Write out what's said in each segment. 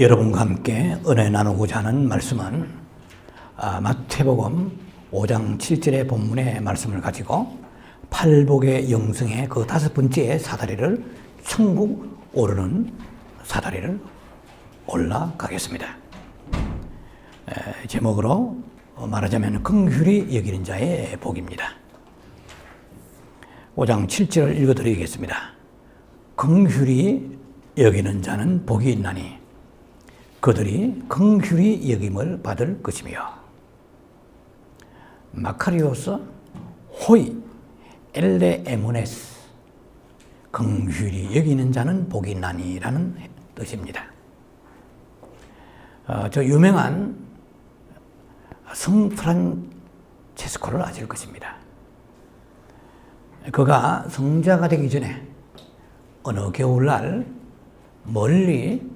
여러분과 함께 은혜 나누고자 하는 말씀은 마태복음 5장 7절의 본문의 말씀을 가지고 팔복의 영성의 그 5번째 사다리를 천국 오르는 사다리를 올라가겠습니다. 제목으로 말하자면 긍휼히 여기는 자의 복입니다. 5장 7절을 읽어드리겠습니다. 긍휼히 여기는 자는 복이 있나니 그들이 긍휼히 여김을 받을 것이며 마카리오스 호이 엘레에모네스 긍휼히 여기는 자는 복이 있나니라는 뜻입니다. 저 유명한 성 프란체스코를 아실 것입니다. 그가 성자가 되기 전에 어느 겨울날 멀리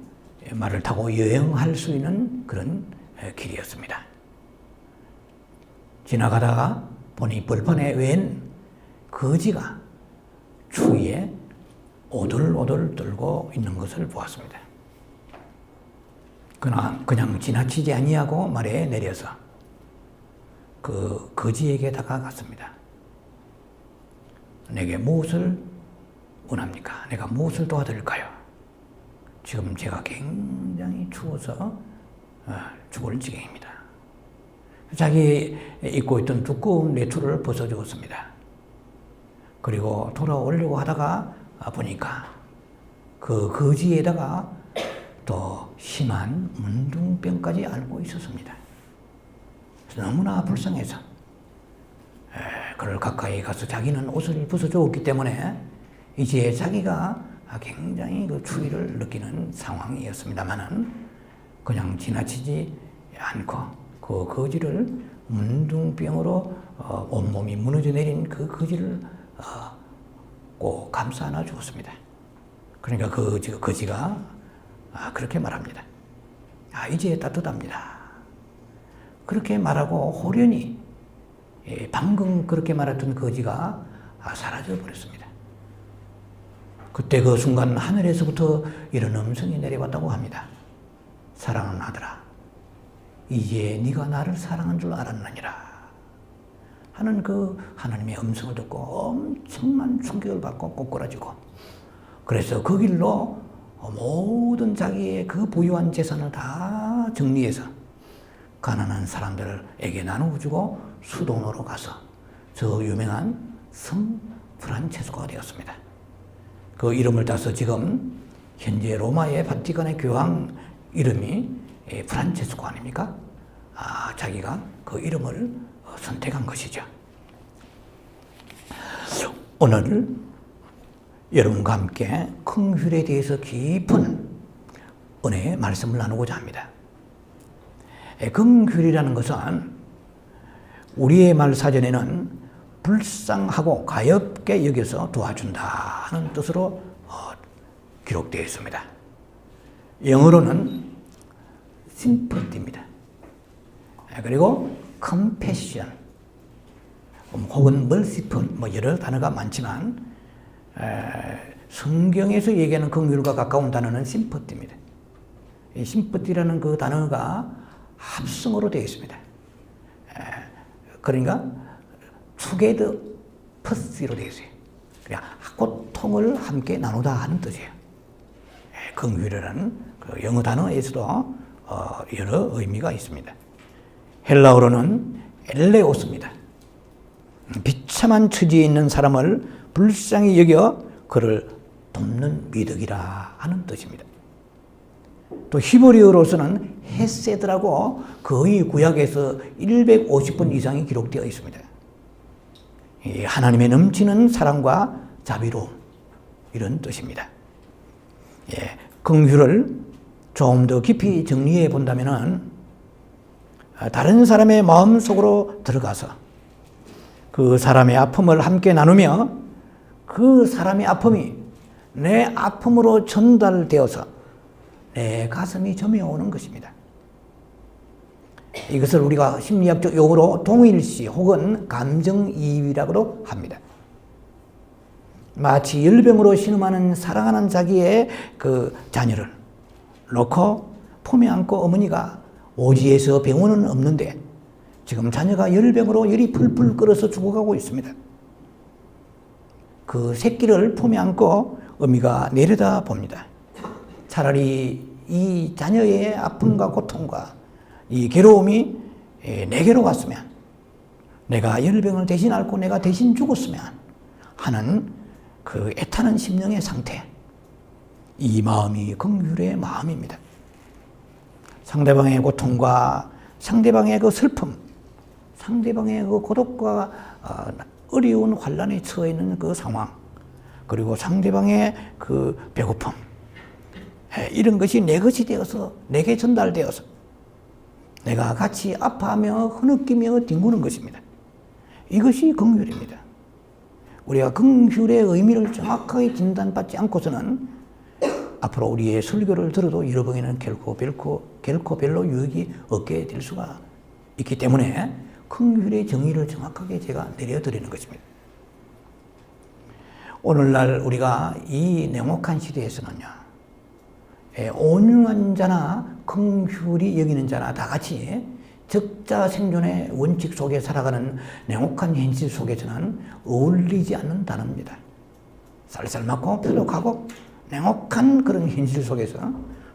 말을 타고 여행할 수 있는 그런 길이었습니다. 지나가다가 보니 벌판에 웬 거지가 추위에 오돌오돌 떨고 있는 것을 보았습니다. 그냥 지나치지 아니하고 말에 내려서 그 거지에게 다가갔습니다. 내게 무엇을 원합니까? 내가 무엇을 도와드릴까요? 지금 제가 굉장히 추워서 죽을 지경입니다. 자기 입고 있던 두꺼운 외투를 벗어주었습니다. 그리고 돌아오려고 하다가 보니까 그 거지에다가 또 심한 문둥병까지 앓고 있었습니다. 너무나 불쌍해서 그를 가까이 가서 자기는 옷을 벗어주었기 때문에 이제 자기가 굉장히 그 추위를 느끼는 상황이었습니다만은 그냥 지나치지 않고 그 거지를 문둥병으로 온몸이 무너져 내린 그 거지를 꼭 감싸 안아 주었습니다. 그러니까 그 거지가 그렇게 말합니다. 이제 따뜻합니다. 그렇게 말하고 호련히 방금 그렇게 말했던 거지가 사라져 버렸습니다. 그때 그 순간 하늘에서부터 이런 음성이 내려왔다고 합니다. 사랑하는 아들아, 이제 네가 나를 사랑한 줄 알았느니라 하는 그 하나님의 음성을 듣고 엄청난 충격을 받고 꼬꾸라지고, 그래서 그 길로 모든 자기의 그 부유한 재산을 다 정리해서 가난한 사람들에게 나누어주고 수도원으로 가서 저 유명한 성 프란체스코가 되었습니다. 그 이름을 따서 지금 현재 로마의 바티칸의 교황 이름이 프란체스코 아닙니까? 자기가 그 이름을 선택한 것이죠. 오늘 여러분과 함께 긍휼에 대해서 깊은 은혜의 말씀을 나누고자 합니다. 긍휼이라는 것은 우리의 말 사전에는 불쌍하고 가엾게 여겨서 도와준다 하는 뜻으로 기록되어 있습니다. 영어로는 sympathy입니다. 그리고 compassion 혹은 merciful 여러 단어가 많지만 성경에서 얘기하는 긍휼과 가까운 단어는 sympathy입니다. 이 sympathy라는 그 단어가 합성어로 되어 있습니다. 그러니까 together pursue로 되어 있어요. 그냥 고통을 함께 나누다 하는 뜻이에요. 긍휼이라는 그 영어 단어에서도 여러 의미가 있습니다. 헬라어로는 엘레오스입니다. 비참한 처지에 있는 사람을 불쌍히 여겨 그를 돕는 미덕이라 하는 뜻입니다. 또 히브리어로서는 헤세드라고 거의 구약에서 150번 이상이 기록되어 있습니다. 하나님의 넘치는 사랑과 자비로움 이런 뜻입니다. 긍휼을 좀 더 깊이 정리해 본다면은 다른 사람의 마음속으로 들어가서 그 사람의 아픔을 함께 나누며 그 사람의 아픔이 내 아픔으로 전달되어서 내 가슴이 저며오는 것입니다. 이것을 우리가 심리학적 용어로 동일시 혹은 감정이입이라고도 합니다. 마치 열병으로 신음하는 사랑하는 자기의 그 자녀를 놓고 품에 안고 어머니가 오지에서 병원은 없는데 지금 자녀가 열병으로 열이 풀풀 끓어서 죽어가고 있습니다. 그 새끼를 품에 안고 어미가 내려다 봅니다. 차라리 이 자녀의 아픔과 고통과 이 괴로움이 내게로 왔으면, 내가 열병을 대신 앓고 내가 대신 죽었으면 하는 그 애타는 심령의 상태, 이 마음이 긍휼의 마음입니다. 상대방의 고통과 상대방의 그 슬픔, 상대방의 그 고독과 어려운 환난에 처해 있는 그 상황, 그리고 상대방의 그 배고픔, 이런 것이 내 것이 되어서 내게 전달되어서 내가 같이 아파하며 흐느끼며 뒹구는 것입니다. 이것이 긍휼입니다. 우리가 긍휼의 의미를 정확하게 진단받지 않고서는 앞으로 우리의 설교를 들어도 여러분에게는 결코 별로 유익이 없게 될 수가 있기 때문에 긍휼의 정의를 정확하게 제가 내려드리는 것입니다. 오늘날 우리가 이 냉혹한 시대에서는요, 온유한 자나 긍휼히 여기는 자나 다 같이 적자 생존의 원칙 속에 살아가는 냉혹한 현실 속에서는 어울리지 않는 단어입니다. 쌀쌀맞고 뾰족하고 냉혹한 그런 현실 속에서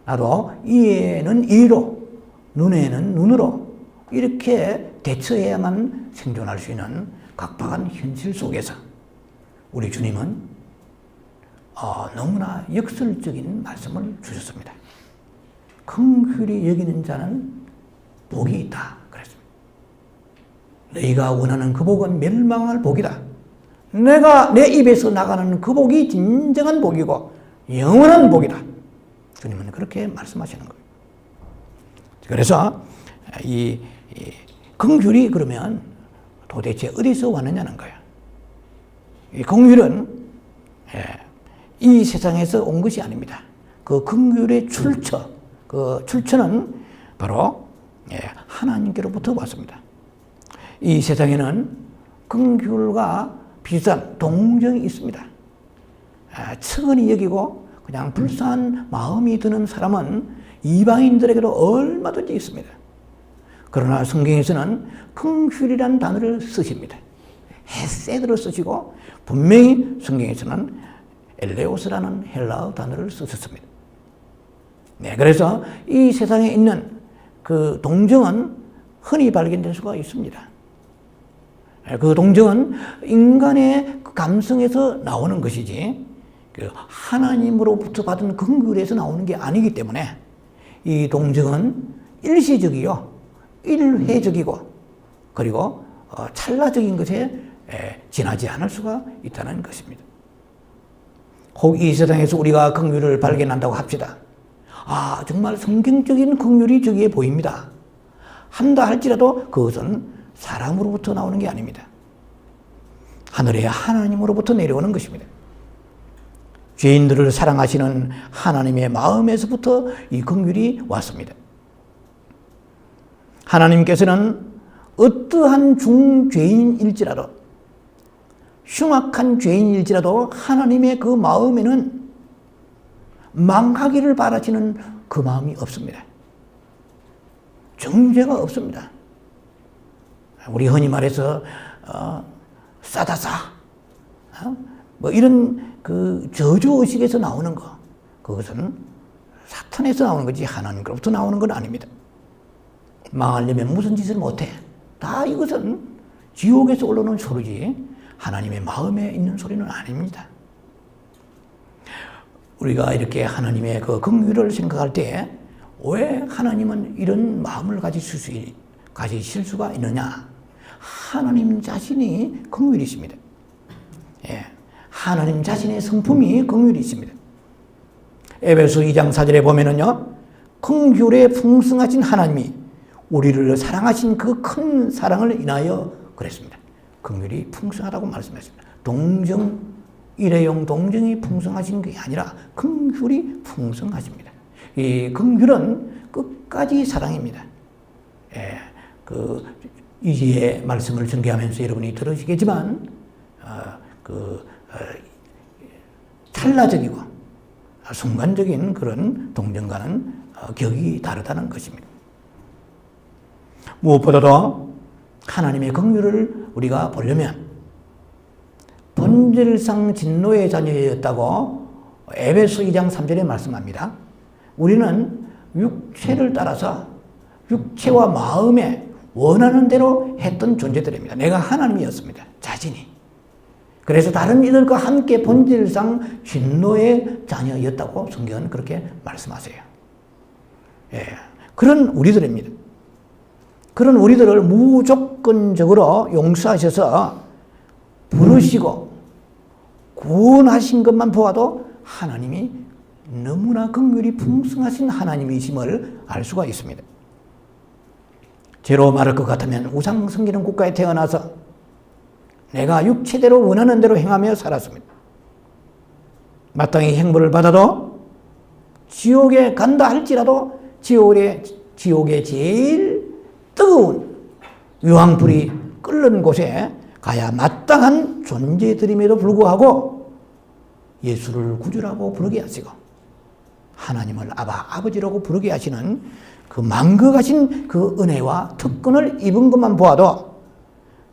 나도 이에는 이로, 눈에는 눈으로 이렇게 대처해야만 생존할 수 있는 각박한 현실 속에서 우리 주님은 너무나 역설적인 말씀을 주셨습니다. 긍휼히 여기는 자는 복이 있다 그랬습니다. 너희가 원하는 그 복은 멸망할 복이다. 내 입에서 나가는 그 복이 진정한 복이고 영원한 복이다. 주님은 그렇게 말씀하시는 거예요. 그래서 이 긍휼이 그러면 도대체 어디서 왔느냐는 거예요. 이 긍휼은 이 세상에서 온 것이 아닙니다. 그 긍휼의 출처, 그 출처는 바로 하나님께로부터 왔습니다. 이 세상에는 긍휼과 비슷한 동정이 있습니다. 측은히 여기고 그냥 불쌍한 마음이 드는 사람은 이방인들에게도 얼마든지 있습니다. 그러나 성경에서는 긍휼이라는 단어를 쓰십니다. 헤세드를 쓰시고 분명히 성경에서는 엘레오스라는 헬라어 단어를 쓰셨습니다. 그래서 이 세상에 있는 그 동정은 흔히 발견될 수가 있습니다. 그 동정은 인간의 그 감성에서 나오는 것이지 그 하나님으로부터 받은 긍휼에서 나오는 게 아니기 때문에 이 동정은 일시적이요, 일회적이고 그리고 찰나적인 것에 지나지 않을 수가 있다는 것입니다. 혹 이 세상에서 우리가 긍휼을 발견한다고 합시다. 정말 성경적인 긍휼이 저기에 보입니다. 한다 할지라도 그것은 사람으로부터 나오는 게 아닙니다. 하늘의 하나님으로부터 내려오는 것입니다. 죄인들을 사랑하시는 하나님의 마음에서부터 이 긍휼이 왔습니다. 하나님께서는 어떠한 중죄인일지라도, 흉악한 죄인일지라도 하나님의 그 마음에는 망하기를 바라시는 그 마음이 없습니다. 정죄가 없습니다. 우리 흔히 말해서 싸다싸, 이런 그 저주의식에서 나오는 거, 그것은 사탄에서 나오는 거지 하나님으로부터 나오는 건 아닙니다. 망하려면 무슨 짓을 못해. 다 이것은 지옥에서 올라오는 소리지 하나님의 마음에 있는 소리는 아닙니다. 우리가 이렇게 하나님의 그 긍휼을 생각할 때 왜 하나님은 이런 마음을 가지실 수가 있느냐? 하나님 자신이 긍휼이십니다. 하나님 자신의 성품이 긍휼이십니다. 에베소 2장 4절에 보면은요, 긍휼에 풍성하신 하나님이 우리를 사랑하신 그 큰 사랑을 인하여 그랬습니다. 긍휼이 풍성하다고 말씀했습니다. 동정, 일회용 동정이 풍성하신 게 아니라 긍휼이 풍성하십니다. 이 긍휼은 끝까지 사랑입니다. 이지의 말씀을 전개하면서 여러분이 들으시겠지만, 찰나적이고 순간적인 그런 동정과는 격이 다르다는 것입니다. 무엇보다도 하나님의 긍휼을 우리가 보려면 본질상 진노의 자녀였다고 에베소 2장 3절에 말씀합니다. 우리는 육체를 따라서 육체와 마음에 원하는 대로 했던 존재들입니다. 내가 하나님이었습니다. 자신이. 그래서 다른 이들과 함께 본질상 진노의 자녀였다고 성경은 그렇게 말씀하세요. 예, 그런 우리들입니다. 그런 우리들을 무조건적으로 용서하셔서 부르시고 구원하신 것만 보아도 하나님이 너무나 긍휼이 풍성하신 하나님이심을 알 수가 있습니다. 죄로 말할 것 같으면 우상 섬기는 국가에 태어나서 내가 육체대로 원하는 대로 행하며 살았습니다. 마땅히 행벌을 받아도 지옥에 간다 할지라도 지옥의 제일 뜨거운 유황불이 끓는 곳에 가야 마땅한 존재들임에도 불구하고 예수를 구주라고 부르게 하시고 하나님을 아버지라고 부르게 하시는 그 만극하신 그 은혜와 특권을 입은 것만 보아도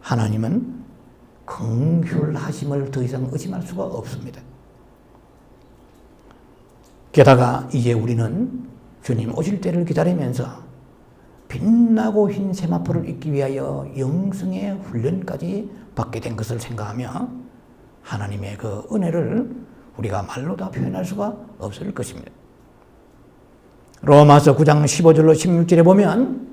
하나님은 긍휼하심을 더 이상 의심할 수가 없습니다. 게다가 이제 우리는 주님 오실 때를 기다리면서 빛나고 흰 세마포를 입기 위하여 영성의 훈련까지 받게 된 것을 생각하며 하나님의 그 은혜를 우리가 말로 다 표현할 수가 없을 것입니다. 로마서 9장 15절로 16절에 보면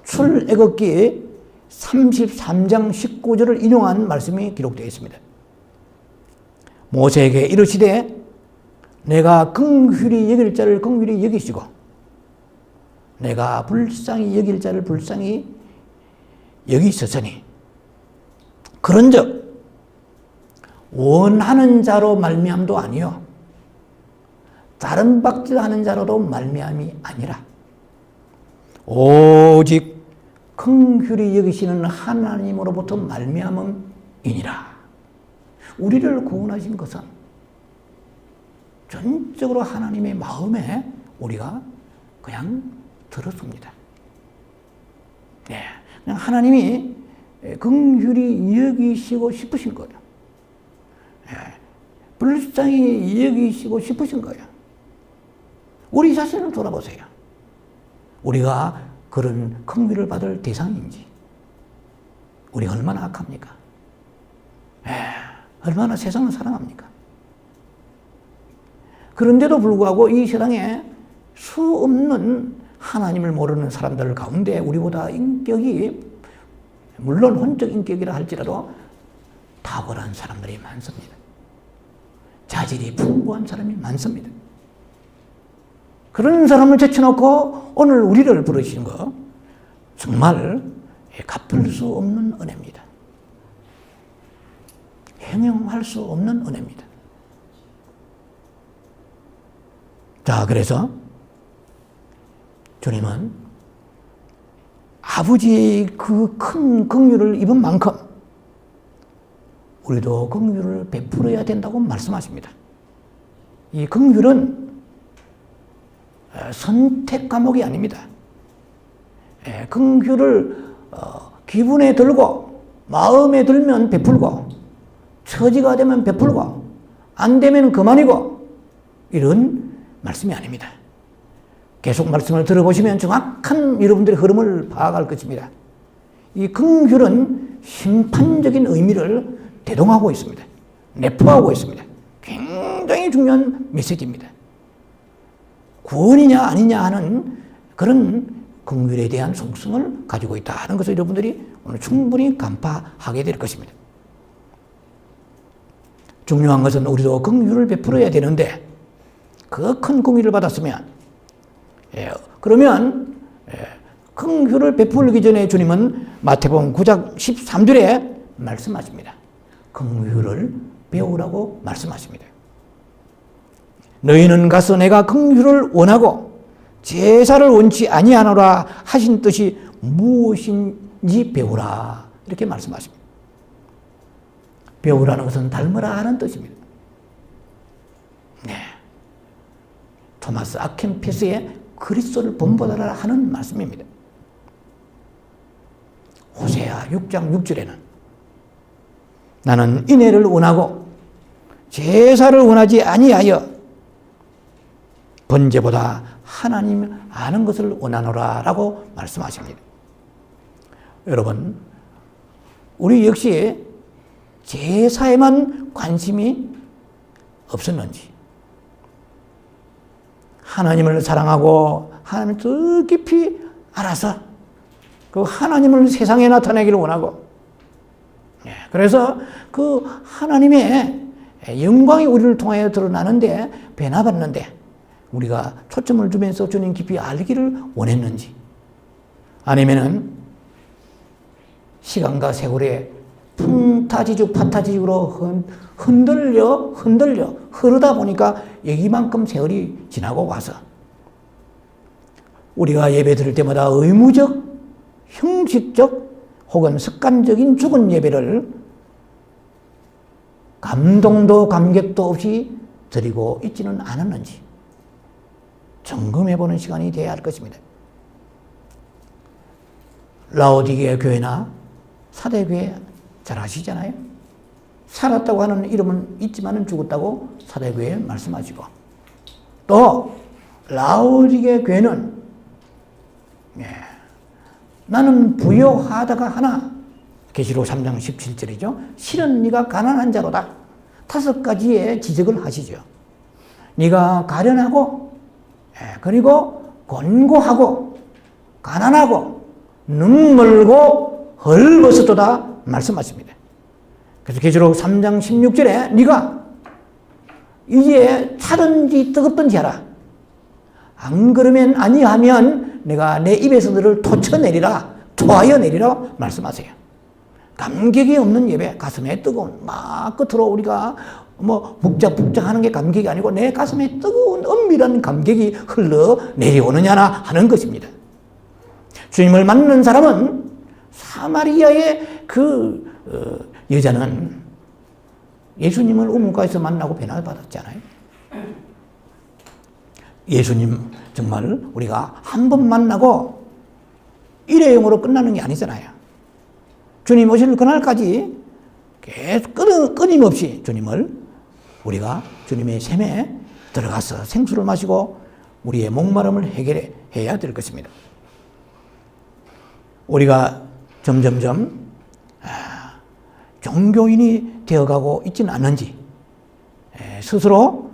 출애굽기 33장 19절을 인용한 말씀이 기록되어 있습니다. 모세에게 이르시되 내가 긍휼히 여길 자를 긍휼히 여기시고 내가 불쌍히 여길 자를 불쌍히 여기셨으니 그런즉 원하는 자로 말미암도 아니요 다른 박질하는 자로도 말미암이 아니라 오직 긍휼히 여기시는 하나님으로부터 말미암음이니라. 우리를 구원하신 것은 전적으로 하나님의 마음에 우리가 그냥 들었습니다. 네, 그냥 하나님이 긍휼히 여기시고 싶으신 거예요. 네, 불쌍히 여기시고 싶으신 거예요. 우리 자신을 돌아보세요. 우리가 그런 긍휼을 받을 대상인지 우리가 얼마나 악합니까? 얼마나 세상을 사랑합니까? 그런데도 불구하고 이 세상에 수 없는 하나님을 모르는 사람들 가운데 우리보다 인격이 물론 혼적 인격이라 할지라도 탁월한 사람들이 많습니다. 자질이 풍부한 사람이 많습니다. 그런 사람을 제쳐놓고 오늘 우리를 부르시는 거 정말 갚을 수 없는 은혜입니다. 형용할 수 없는 은혜입니다. 자, 그래서 주님은 아버지의 그 큰 긍휼을 입은 만큼 우리도 긍휼을 베풀어야 된다고 말씀하십니다. 이 긍휼은 선택 과목이 아닙니다. 긍휼을 기분에 들고 마음에 들면 베풀고 처지가 되면 베풀고 안 되면 그만이고 이런 말씀이 아닙니다. 계속 말씀을 들어보시면 정확한 여러분들의 흐름을 파악할 것입니다. 이 긍휼은 심판적인 의미를 대동하고 있습니다. 내포하고 있습니다. 굉장히 중요한 메시지입니다. 구원이냐 아니냐 하는 그런 긍휼에 대한 속성을 가지고 있다는 것을 여러분들이 오늘 충분히 간파하게 될 것입니다. 중요한 것은 우리도 긍휼을 베풀어야 되는데 그 큰 긍휼을 받았으면 그러면 긍휼을 베풀기 전에 주님은 마태복음 9장 13절에 말씀하십니다. 긍휼을 배우라고 말씀하십니다. 너희는 가서 내가 긍휼을 원하고 제사를 원치 아니하노라 하신 뜻이 무엇인지 배우라 이렇게 말씀하십니다. 배우라는 것은 닮으라 하는 뜻입니다. 네. 토마스 아켄피스의 그리스도를 본보다라 하는 말씀입니다. 호세아 6장 6절에는 나는 인애를 원하고 제사를 원하지 아니하여 번제보다 하나님 아는 것을 원하노라 라고 말씀하십니다. 여러분, 우리 역시 제사에만 관심이 없었는지, 하나님을 사랑하고 하나님을 더 깊이 알아서 그 하나님을 세상에 나타내기를 원하고, 그래서 그 하나님의 영광이 우리를 통하여 드러나는데 변화받는데 우리가 초점을 두면서 주님 깊이 알기를 원했는지, 아니면은 시간과 세월에 풍타지죽 파타지죽으로 흔들려 흐르다 보니까 여기만큼 세월이 지나고 와서 우리가 예배 드릴 때마다 의무적, 형식적 혹은 습관적인 죽은 예배를 감동도 감격도 없이 드리고 있지는 않았는지 점검해보는 시간이 되어야 할 것입니다. 라오디게 교회나 사대교회 잘 아시잖아요. 살았다고 하는 이름은 있지만 죽었다고 사대교회에 말씀하시고, 또 라오디게 교회는 나는 부요하다가 하나, 계시록 3장 17절이죠. 실은 네가 가난한 자로다. 5가지의 지적을 하시죠. 네가 가련하고, 그리고 곤고하고 가난하고 눈멀고 헐벗었도다 말씀하십니다. 그래서 계시록 3장 16절에 네가 이제 차든지 뜨겁든지 하라. 안 그러면 아니하면 내가 내 입에서 너를 토쳐내리라, 토하여 내리라 말씀하세요. 감격이 없는 예배, 가슴에 뜨거운, 막 끝으로 우리가 북적북적 하는 게 감격이 아니고 내 가슴에 뜨거운 은밀한 감격이 흘러 내려오느냐나 하는 것입니다. 주님을 만난 사람은 사마리아의 그 여자는 예수님을 우물가에서 만나고 변화를 받았잖아요. 예수님 정말 우리가 한 번 만나고 일회용으로 끝나는 게 아니잖아요. 주님 오실 그날까지 계속 끊임없이 주님을 우리가 주님의 샘에 들어가서 생수를 마시고 우리의 목마름을 해결해야 될 것입니다. 우리가 점점점 종교인이 되어가고 있지는 않는지 스스로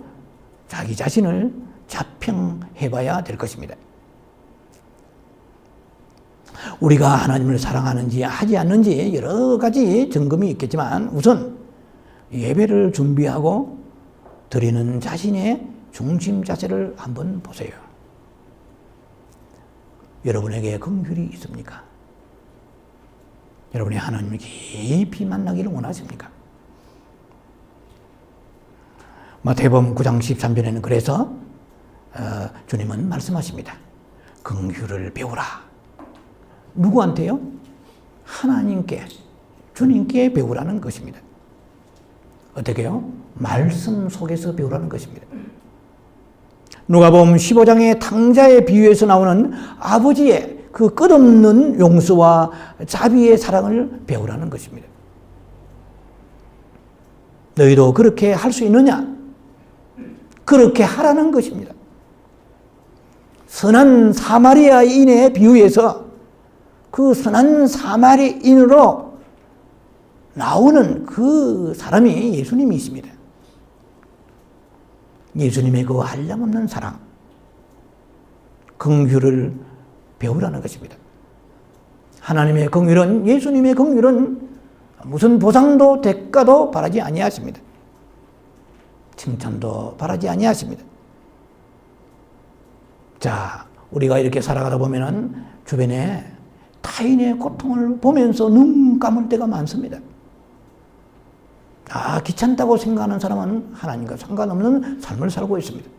자기 자신을 자평해봐야 될 것입니다. 우리가 하나님을 사랑하는지 하지 않는지 여러 가지 점검이 있겠지만 우선 예배를 준비하고 드리는 자신의 중심 자세를 한번 보세요. 여러분에게 긍휼이 있습니까? 여러분이 하나님을 깊이 만나기를 원하십니까? 마태복음 9장 13절에는 그래서 주님은 말씀하십니다. 긍휼을 배우라. 누구한테요? 하나님께, 주님께 배우라는 것입니다. 어떻게요? 말씀 속에서 배우라는 것입니다. 누가복음 15장의 탕자의 비유에서 나오는 아버지의 그 끝없는 용서와 자비의 사랑을 배우라는 것입니다. 너희도 그렇게 할 수 있느냐? 그렇게 하라는 것입니다. 선한 사마리아인의 비유에서 그 선한 사마리아인으로 나오는 그 사람이 예수님이십니다. 예수님의 그 한량없는 사랑, 긍휼을 배우라는 것입니다. 하나님의 긍휼은, 예수님의 긍휼은 무슨 보상도 대가도 바라지 아니하십니다. 칭찬도 바라지 아니하십니다. 자, 우리가 이렇게 살아가다 보면은 주변에 타인의 고통을 보면서 눈 감을 때가 많습니다. 귀찮다고 생각하는 사람은 하나님과 상관없는 삶을 살고 있습니다.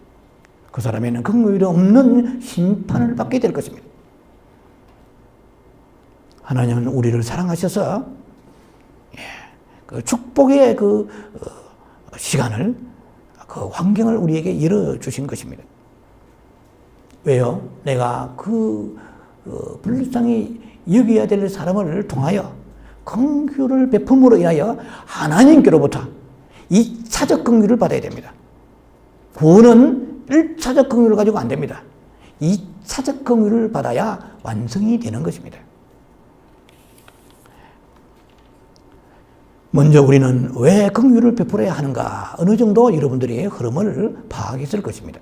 그 사람에는 긍휼이 없는 심판을 받게 될 것입니다. 하나님은 우리를 사랑하셔서 그 축복의 그 시간을, 그 환경을 우리에게 열어주신 것입니다. 왜요? 내가 불쌍히 여겨야 될 사람을 통하여 긍휼을 베품으로 인하여 하나님께로부터 2차적 긍휼을 받아야 됩니다. 구원은 1차적 긍휼을 가지고 안 됩니다. 2차적 긍휼을 받아야 완성이 되는 것입니다. 먼저 우리는 왜 긍휼을 베풀어야 하는가, 어느 정도 여러분들이 흐름을 파악했을 것입니다.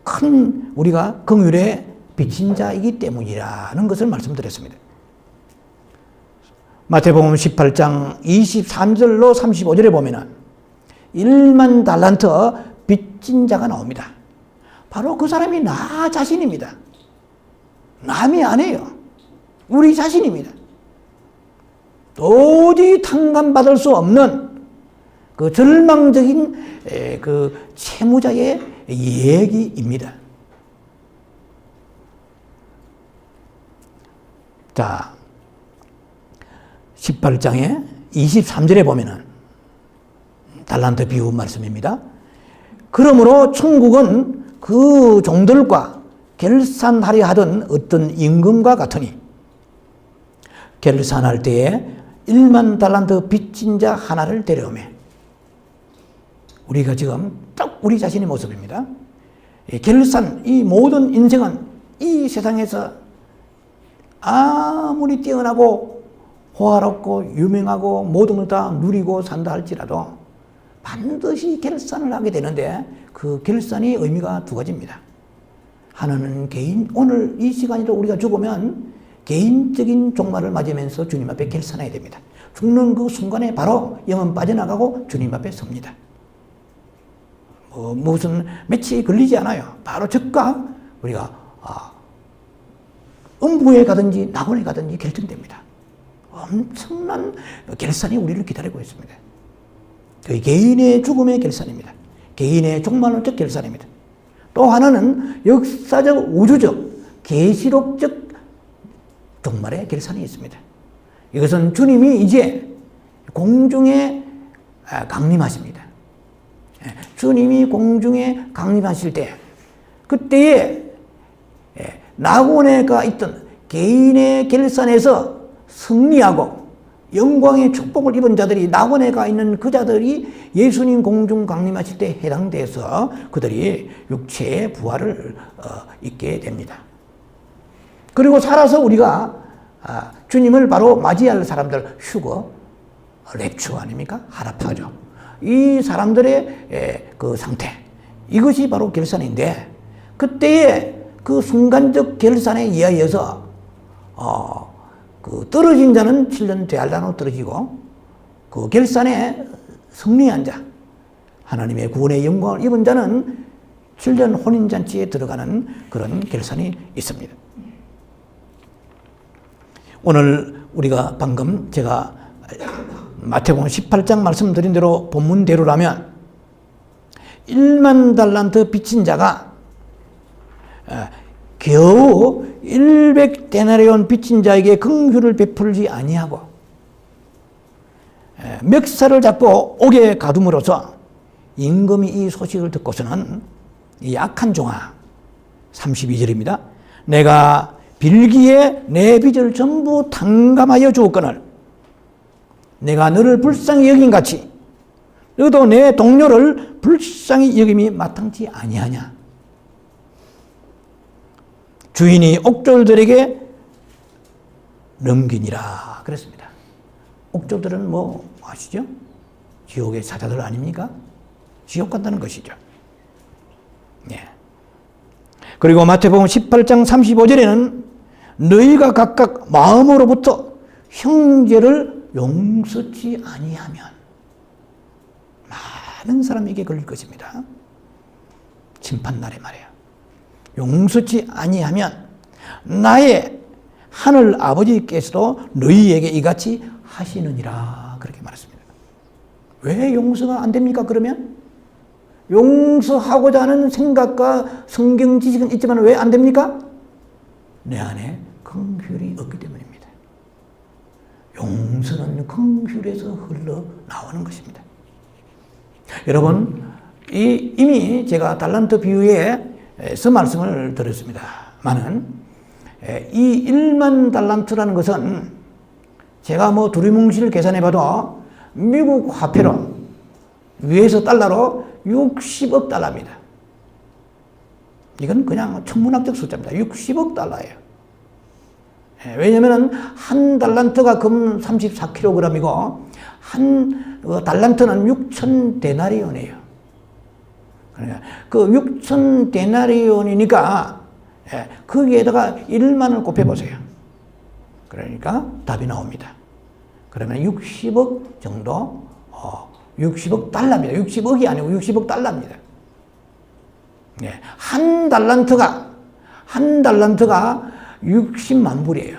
큰 우리가 긍휼에 비친 자이기 때문이라는 것을 말씀드렸습니다. 마태복음 18장 23절로 35절에 보면은 1만 달란트 빚진 자가 나옵니다. 바로 그 사람이 나 자신입니다. 남이 아니에요. 우리 자신입니다. 도저히 탕감받을 수 없는 그 절망적인 그 채무자의 얘기입니다. 자, 18장에 23절에 보면은 달란트 비유 말씀입니다. 그러므로 천국은 그 종들과 결산하려 하던 어떤 임금과 같으니 결산할 때에 1만 달란트 빚진 자 하나를 데려오매. 우리가 지금 딱 우리 자신의 모습입니다. 결산, 이 모든 인생은 이 세상에서 아무리 뛰어나고 호화롭고 유명하고 모든 걸 다 누리고 산다 할지라도 반드시 결산을 하게 되는데 그 결산의 의미가 두 가지입니다. 하나는 오늘 이 시간에도 우리가 죽으면 개인적인 종말을 맞으면서 주님 앞에 결산해야 됩니다. 죽는 그 순간에 바로 영은 빠져나가고 주님 앞에 섭니다. 무슨 며칠이 걸리지 않아요. 바로 즉각 우리가 음부에 가든지 낙원에 가든지 결정됩니다. 엄청난 결산이 우리를 기다리고 있습니다. 그 개인의 죽음의 결산입니다. 개인의 종말론적 결산입니다. 또 하나는 역사적, 우주적, 계시록적 종말의 결산이 있습니다. 이것은 주님이 이제 공중에 강림하십니다. 주님이 공중에 강림하실 때 그때에 낙원에 가 있던 개인의 결산에서 승리하고 영광의 축복을 입은 자들이 낙원에 가 있는 그 자들이 예수님 공중 강림하실 때 해당돼서 그들이 육체의 부활을 입게 됩니다. 그리고 살아서 우리가 주님을 바로 맞이할 사람들 휴거, 랩추 아닙니까? 하랍하죠. 이 사람들의 그 상태, 이것이 바로 결산인데 그때의 그 순간적 결산에 의하여서 그 떨어진 자는 7년 되알라로 떨어지고 그 결산에 승리한 자, 하나님의 구원의 영광을 입은 자는 7년 혼인잔치에 들어가는 그런 결산이 있습니다. 오늘 우리가 방금 제가 마태복음 18장 말씀드린 대로 본문대로라면 1만 달란트 빚진 자가 겨우 100데나리온 빚진 자에게 긍휼을 베풀지 아니하고 멱살을 잡고 옥에 가둠으로써 임금이 이 소식을 듣고서는 이 악한 종아 32절입니다. 내가 빌기에 내 빚을 전부 탕감하여 주었거늘 내가 너를 불쌍히 여긴 같이 너도 내 동료를 불쌍히 여김이 마땅치 아니하냐. 주인이 옥졸들에게 넘기니라 그랬습니다. 옥졸들은 뭐 아시죠? 지옥의 사자들 아닙니까? 지옥 간다는 것이죠. 예. 그리고 마태복음 18장 35절에는 너희가 각각 마음으로부터 형제를 용서치 아니하면 많은 사람에게 걸릴 것입니다. 심판날에 말이에요. 용서치 아니하면 나의 하늘 아버지께서도 너희에게 이같이 하시느니라 그렇게 말했습니다. 왜 용서가 안 됩니까? 그러면 용서하고자 하는 생각과 성경 지식은 있지만 왜 안 됩니까? 내 안에 긍휼이 없기 때문입니다. 용서는 긍휼에서 흘러나오는 것입니다. 여러분, 이미 제가 달란트 비유에 말씀을 드렸습니다만은 이 1만 달란트라는 것은 제가 뭐 두리뭉실 계산해봐도 미국 화폐로 위에서 달러로 60억 달러입니다. 이건 그냥 천문학적 숫자입니다. 60억 달러예요. 왜냐면은 한 달란트가 금 34kg이고 한 달란트는 6천 데나리온이에요. 그러니까 그 6천 데나리온이니까 거기에다가 1만을 곱해보세요. 그러니까 답이 나옵니다. 그러면 60억 정도, 60억 달러입니다. 60억이 아니고 60억 달러입니다. 한 달란트가 60만 불이에요.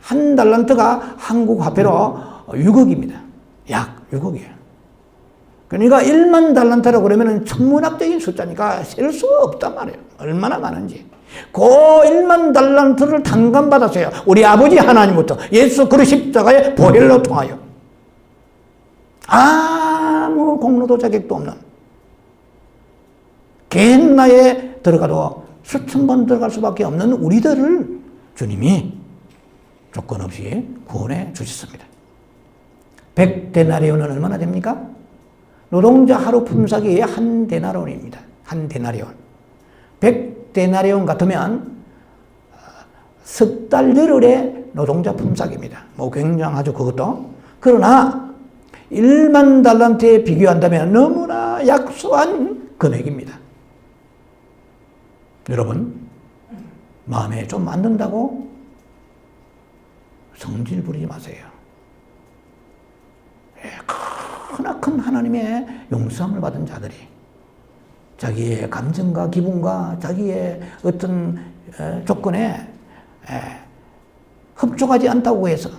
한 달란트가 한국 화폐로 6억입니다. 약 6억이에요. 그러니까 1만 달란트라고 그러면 천문학적인 숫자니까 셀 수가 없단 말이에요. 얼마나 많은지. 그 1만 달란트를 탕감받았어요. 우리 아버지 하나님부터 예수 그리스도 십자가의 보혈로 통하여. 아무 공로도 자격도 없는 갯나에 들어가도 수천 번 들어갈 수밖에 없는 우리들을 주님이 조건 없이 구원해 주셨습니다. 100데나리온은 얼마나 됩니까? 노동자 하루 품삯이 한 데나리온입니다. 한 데나리온. 100데나리온 같으면 석 달 열흘의 노동자 품삯입니다. 뭐 굉장하죠, 그것도. 그러나 1만 달란트에 비교한다면 너무나 약소한 금액입니다. 여러분, 마음에 좀 안 든다고 성질 부리지 마세요. 크나큰 하나님의 용서함을 받은 자들이 자기의 감정과 기분과 자기의 어떤 조건에 흡족하지 않다고 해서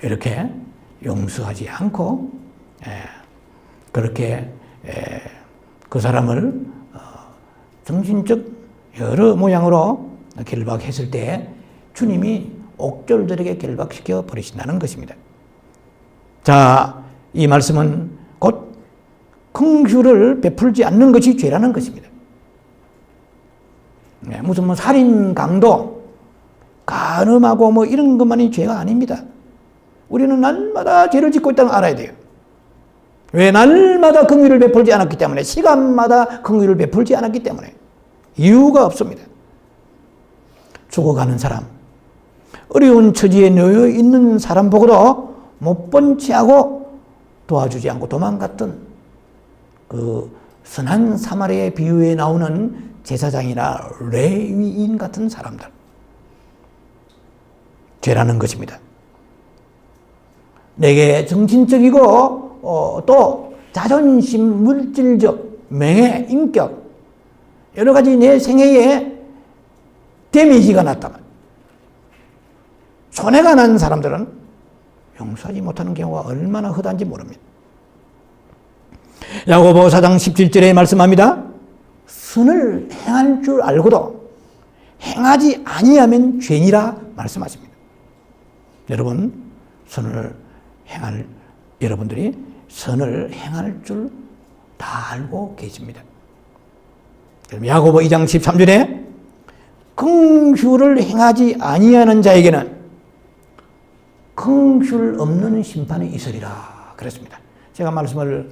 이렇게 용서하지 않고 그렇게 그 사람을 정신적 여러 모양으로 결박했을 때 주님이 옥졸들에게 결박시켜 버리신다는 것입니다. 자, 이 말씀은 곧 긍휼을 베풀지 않는 것이 죄라는 것입니다. 무슨 뭐 살인, 강도, 간음하고 뭐 이런 것만이 죄가 아닙니다. 우리는 날마다 죄를 짓고 있다는 걸 알아야 돼요. 왜? 날마다 긍휼을 베풀지 않았기 때문에, 시간마다 긍휼을 베풀지 않았기 때문에. 이유가 없습니다. 죽어가는 사람, 어려운 처지에 놓여 있는 사람 보고도 못 본 채하고 도와주지 않고 도망갔던 그 선한 사마리아의 비유에 나오는 제사장이나 레위인 같은 사람들. 죄라는 것입니다. 내게 정신적이고 또 자존심, 물질적, 명예, 인격 여러 가지 내 생애에 데미지가 났다면 손해가 난 사람들은 용서하지 못하는 경우가 얼마나 허다한지 모릅니다. 야고보 4장 17절에 말씀합니다. 선을 행할 줄 알고도 행하지 아니하면 죄니라 말씀하십니다. 여러분들이 선을 행할 줄 다 알고 계십니다. 야고보 2장 13절에 긍휼을 행하지 아니하는 자에게는 긍휼 없는 심판이 있으리라 그랬습니다. 제가 말씀을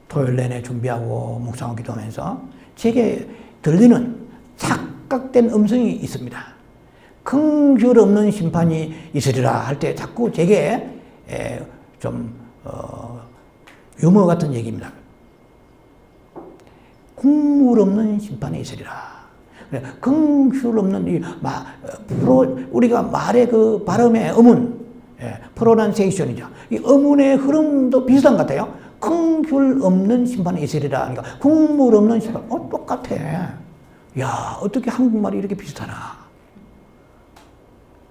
토요일 내내 준비하고 묵상하고 기도하면서 제게 들리는 착각된 음성이 있습니다. 긍휼 없는 심판이 있으리라 할 때 자꾸 제게 좀 유머 같은 얘기입니다. 국물 없는 심판이 있으리라. 긍휼 없는 우리가 말의 그 발음의 어문, 프로넌세이션이죠. 이 어문의 흐름도 비슷한 것 같아요. 긍휼 없는 심판이 있으리라. 그러니까 국물 없는 심판. 똑같아. 야, 어떻게 한국말이 이렇게 비슷하나.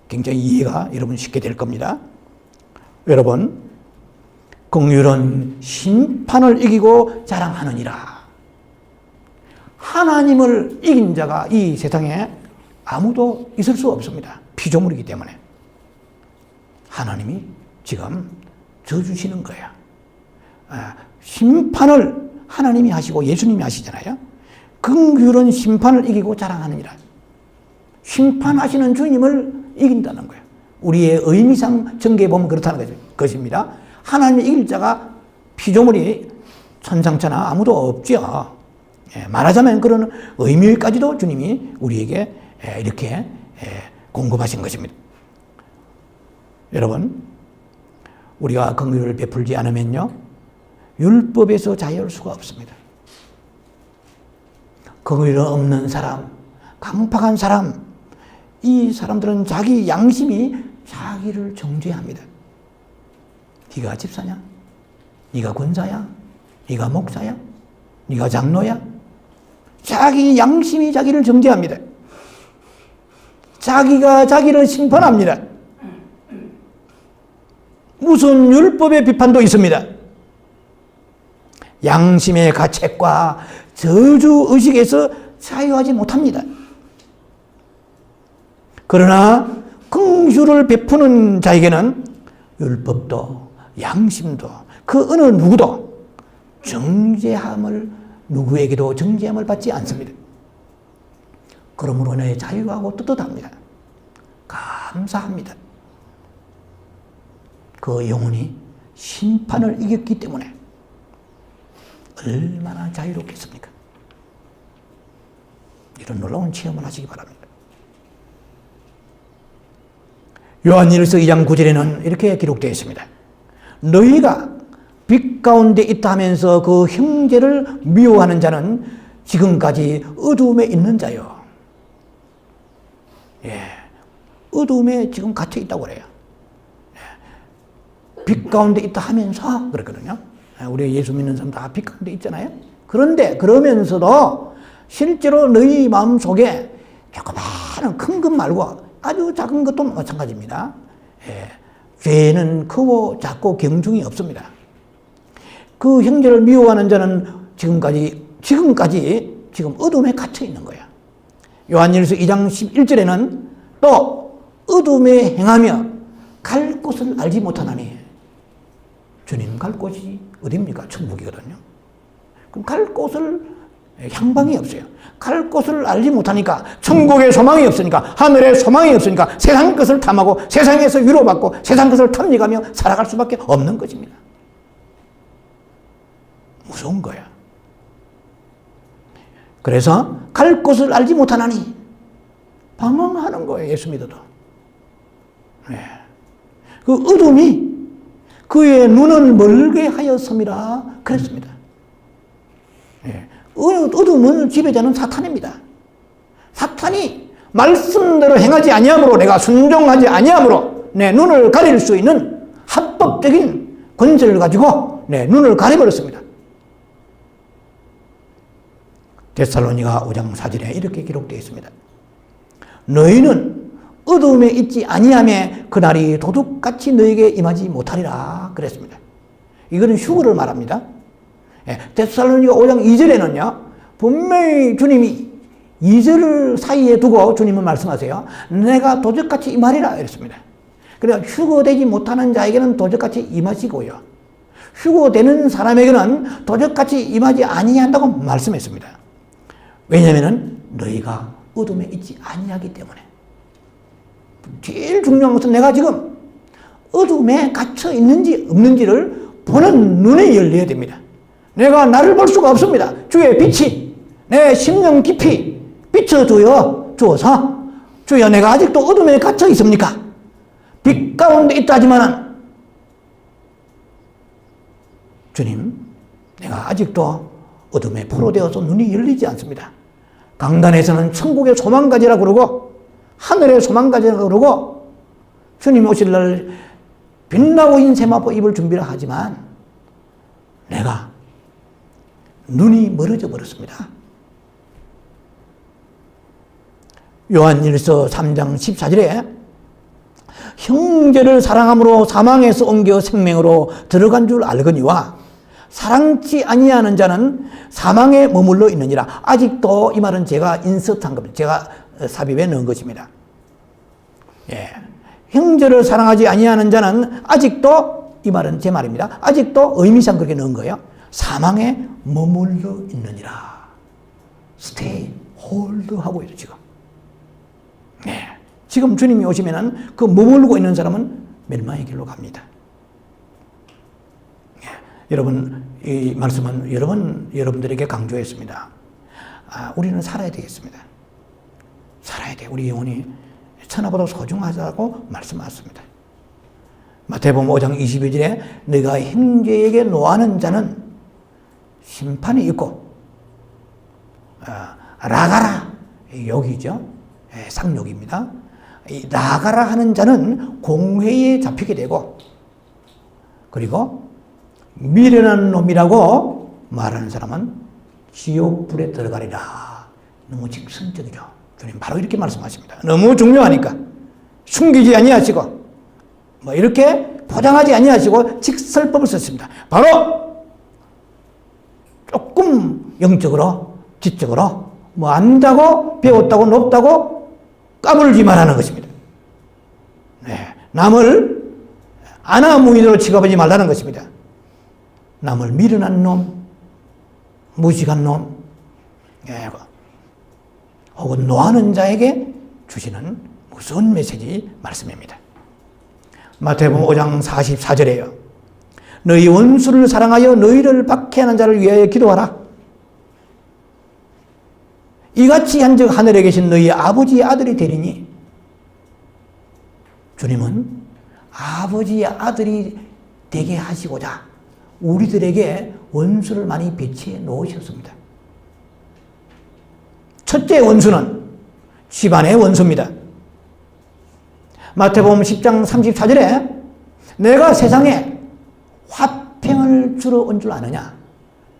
굉장히 이해가 여러분 쉽게 될 겁니다. 여러분, 긍휼은 심판을 이기고 자랑하느니라. 하나님을 이긴 자가 이 세상에 아무도 있을 수 없습니다. 피조물이기 때문에. 하나님이 지금 져주시는 거야. 심판을 하나님이 하시고 예수님이 하시잖아요. 긍휼은 심판을 이기고 자랑하느니라. 심판하시는 주님을 이긴다는 거예요. 우리의 의미상 전개해 보면 그렇다는 것입니다. 하나님을 이길 자가 피조물이 천상천하 아무도 없죠. 말하자면 그런 의미까지도 주님이 우리에게 이렇게 공급하신 것입니다. 여러분, 우리가 긍휼을 베풀지 않으면요, 율법에서 자유할 수가 없습니다. 긍휼이 없는 사람, 강팍한 사람, 이 사람들은 자기 양심이 자기를 정죄합니다. 네가 집사냐? 네가 군사야? 네가 목사야? 네가 장로야? 자기 양심이 자기를 정죄합니다. 자기가 자기를 심판합니다. 무슨 율법의 비판도 있습니다. 양심의 가책과 저주의식에서 자유하지 못합니다. 그러나 긍휼을 베푸는 자에게는 율법도 양심도 그 어느 누구도 누구에게도 정죄함을 받지 않습니다. 그러므로 내 자유하고 떳떳합니다. 감사합니다. 그 영혼이 심판을 이겼기 때문에 얼마나 자유롭겠습니까? 이런 놀라운 체험을 하시기 바랍니다. 요한일서 2장 9절에는 이렇게 기록되어 있습니다. 너희가 빛 가운데 있다 하면서 그 형제를 미워하는 자는 지금까지 어두움에 있는 자요. 어두움에 지금 갇혀 있다고 그래요. 빛 가운데 있다 하면서 그랬거든요. 우리 예수 믿는 사람 다 빛 가운데 있잖아요. 그런데 그러면서도 실제로 너희 마음속에 조그마한 큰 것 말고 아주 작은 것도 마찬가지입니다. 죄는 크고 작고 경중이 없습니다. 그 형제를 미워하는 자는 지금까지 어둠에 갇혀 있는 거야. 요한일서 2장 11절에는 또 어둠에 행하며 갈 곳을 알지 못하나니. 주님 갈 곳이 어디입니까? 천국이거든요. 그럼 갈 곳을 향방이 없어요. 갈 곳을 알지 못하니까 천국에 소망이 없으니까 하늘에 소망이 없으니까 세상 것을 탐하고 세상에서 위로받고 세상 것을 탐닉하며 살아갈 수밖에 없는 것입니다. 무서운 거야. 그래서 갈 곳을 알지 못하나니 방황하는 거예요. 예수 믿어도. 그 어둠이 그의 눈을 멀게 하였음이라 그랬습니다. 어둠은 지배자는 사탄입니다. 사탄이 말씀대로 행하지 아니함으로, 내가 순종하지 아니함으로 내 눈을 가릴 수 있는 합법적인 권세를 가지고 내 눈을 가려버렸습니다. 데살로니가 5장 4절에 이렇게 기록되어 있습니다. 너희는 어둠에 있지 아니하매 그날이 도둑같이 너에게 임하지 못하리라 그랬습니다. 이거는 휴거를 말합니다. 데살로니가 5장 2절에는요, 분명히 주님이 2절을 사이에 두고 주님은 말씀하세요. 내가 도적같이 임하리라 이랬습니다. 그러니까 휴거되지 못하는 자에게는 도적같이 임하시고요, 휴거되는 사람에게는 도적같이 임하지 아니한다고 말씀했습니다. 왜냐하면 너희가 어둠에 있지 아니하기 때문에. 제일 중요한 것은 내가 지금 어둠에 갇혀 있는지 없는지를 보는 눈이 열려야 됩니다. 내가 나를 볼 수가 없습니다. 주의 빛이 내 심령 깊이 비춰주어서 주여 내가 아직도 어둠에 갇혀 있습니까? 빛 가운데 있다 하지만 주님, 내가 아직도 어둠에 포로되어서 눈이 열리지 않습니다. 강단에서는 천국의 소망가지라고 그러고 하늘의 소망가지라고 그러고 주님 오실 날 빛나고 있는 세마포 입을 준비를 하지만 내가 눈이 멀어져 버렸습니다. 요한일서 3장 14절에 형제를 사랑함으로 사망에서 옮겨 생명으로 들어간 줄 알거니와 사랑치 아니하는 자는 사망에 머물러 있느니라. 아직도, 이 말은 제가 인서트한 겁니다. 제가 삽입해 넣은 것입니다. 형제를 사랑하지 아니하는 자는 아직도, 이 말은 제 말입니다. 아직도 의미상 그렇게 넣은 거예요. 사망에 머물러 있느니라. 스테이, 홀드하고 있어요, 지금. 네. 지금 주님이 오시면은 그 머물고 있는 사람은 멸망의 길로 갑니다. 네. 여러분, 이 말씀은 여러분들에게 강조했습니다. 우리는 살아야 되겠습니다. 살아야 돼. 우리 영혼이 천하보다 소중하다고 말씀하셨습니다. 마태복음 5장 22절에 너가 형제에게 노하는 자는 심판이 있고 라가라 욕이죠. 상욕입니다. 이 라가라 하는 자는 공회에 잡히게 되고 그리고 미련한 놈이라고 말하는 사람은 지옥불에 들어가리라. 너무 직선적이죠. 주님 바로 이렇게 말씀하십니다. 너무 중요하니까 숨기지 아니하시고 뭐 이렇게 포장하지 아니하시고 직설법을 썼습니다. 바로 조금 영적으로 지적으로 뭐 안다고 배웠다고 높다고 까불지 말라는 것입니다. 네. 남을 아나무인으로 취급하지 말라는 것입니다. 남을 미련한 놈, 무식한 놈, 네. 혹은 노하는 자에게 주시는 무서운 메시지 말씀입니다. 마태복음 5장 44절에요. 너희 원수를 사랑하여 너희를 박해하는 자를 위하여 기도하라. 이같이 한즉 하늘에 계신 너희 아버지의 아들이 되리니 주님은 아버지의 아들이 되게 하시고자 우리들에게 원수를 많이 배치해 놓으셨습니다. 첫째 원수는 집안의 원수입니다. 마태복음 10장 34절에 내가 세상에 화평을 주러 온 줄 아느냐?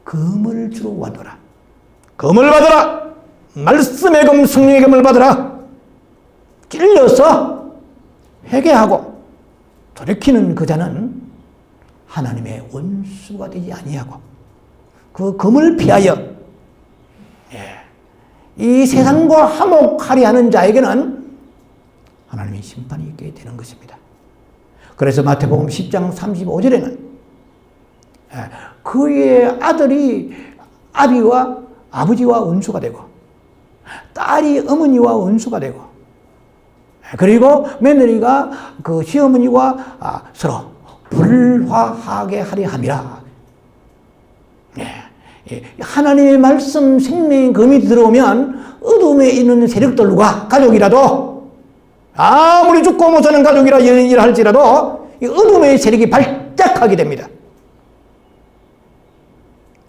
금을 주러 왔더라. 금을 받아라. 말씀의 금, 승리의 금을 받아라. 찔려서 회개하고 돌이키는 그 자는 하나님의 원수가 되지 아니하고 그 금을 피하여 이 세상과 화목하리 하는 자에게는 하나님의 심판이 있게 되는 것입니다. 그래서 마태복음 10장 35절에는 그의 아들이 아버지와 원수가 되고 딸이 어머니와 원수가 되고 그리고 며느리가 그 시어머니와 서로 불화하게 하려 함이라. 하나님의 말씀 생명의 금이 들어오면 어둠에 있는 세력들과 가족이라도 아무리 죽고 못 사는 가족이라 연인이라 할지라도 이 어둠의 세력이 발작하게 됩니다.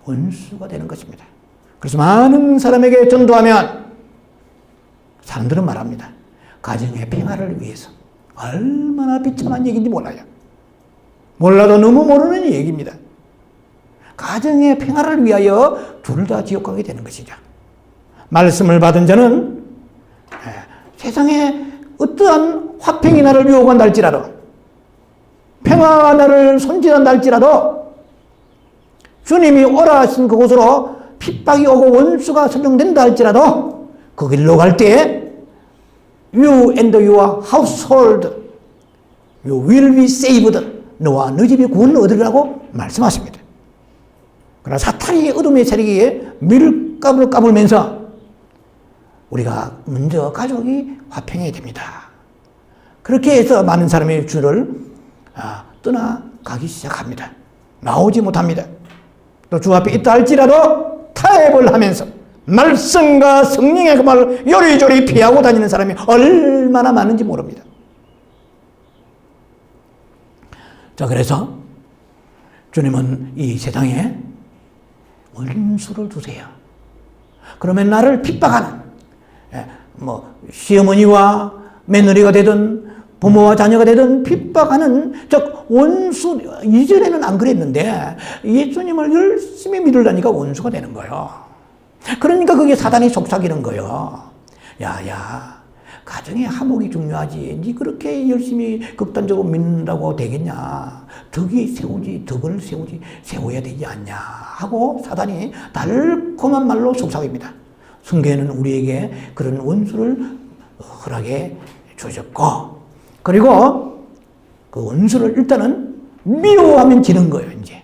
원수가 되는 것입니다. 그래서 많은 사람에게 전도하면 사람들은 말합니다. 가정의 평화를 위해서. 얼마나 비참한 얘기인지 몰라요. 몰라도 너무 모르는 얘기입니다. 가정의 평화를 위하여 둘 다 지옥 가게 되는 것이죠. 말씀을 받은 자는 세상에 어떠한 화평이 나를 유혹한다 할지라도 평화가 나를 손질한다 할지라도 주님이 오라 하신 그곳으로 핍박이 오고 원수가 선정된다 할지라도 그 길로 갈 때에 You and your household you will be saved. 너와 너 집이 구원을 얻으리라고 말씀하십니다. 그러나 사탄이 어둠의 세력에 밀가루를 까불면서 우리가 먼저 가족이 화평해야 됩니다. 그렇게 해서 많은 사람이 주를 떠나가기 시작합니다. 나오지 못합니다. 또 주 앞에 있다 할지라도 타협을 하면서 말씀과 성령의 그 말을 요리조리 피하고 다니는 사람이 얼마나 많은지 모릅니다. 자, 그래서 주님은 이 세상에 원수를 두세요. 그러면 나를 핍박하는 시어머니와 며느리가 되든 부모와 자녀가 되든 핍박하는 즉 원수, 이전에는 안 그랬는데 예수님을 열심히 믿으려니까 원수가 되는 거예요. 그러니까 그게 사단이 속삭이는 거예요. 야, 가정의 화목이 중요하지. 니 그렇게 열심히 극단적으로 믿는다고 되겠냐. 덕을 세워야 되지 않냐 하고 사단이 달콤한 말로 속삭입니다. 성경에는 우리에게 그런 원수를 허락해 주셨고 그리고 그 원수를 일단은 미워하면 지는 거예요. 이제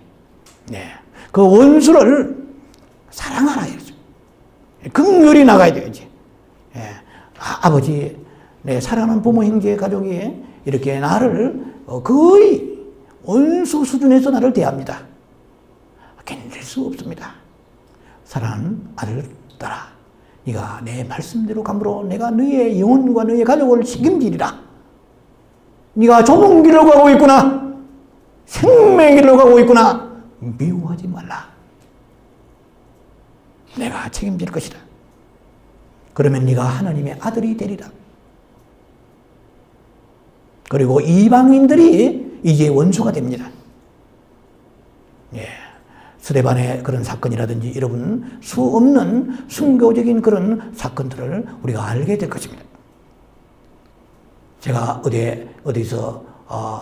그 원수를 사랑하라. 긍휼히 나가야 되지. 예. 아버지, 내 사랑하는 부모, 형제, 가족이 이렇게 나를 거의 원수 수준에서 나를 대합니다. 견딜 수 없습니다. 사랑하는 아들들아, 네가 내 말씀대로 감으로 내가 너의 영혼과 너의 가족을 책임지리라. 네가 좁은 길로 가고 있구나. 생명의 길로 가고 있구나. 미워하지 말라. 내가 책임질 것이다. 그러면 네가 하나님의 아들이 되리라. 그리고 이방인들이 이제 원수가 됩니다. 예. 스데반의 그런 사건이라든지 여러분 수 없는 순교적인 그런 사건들을 우리가 알게 될 것입니다. 제가 어디서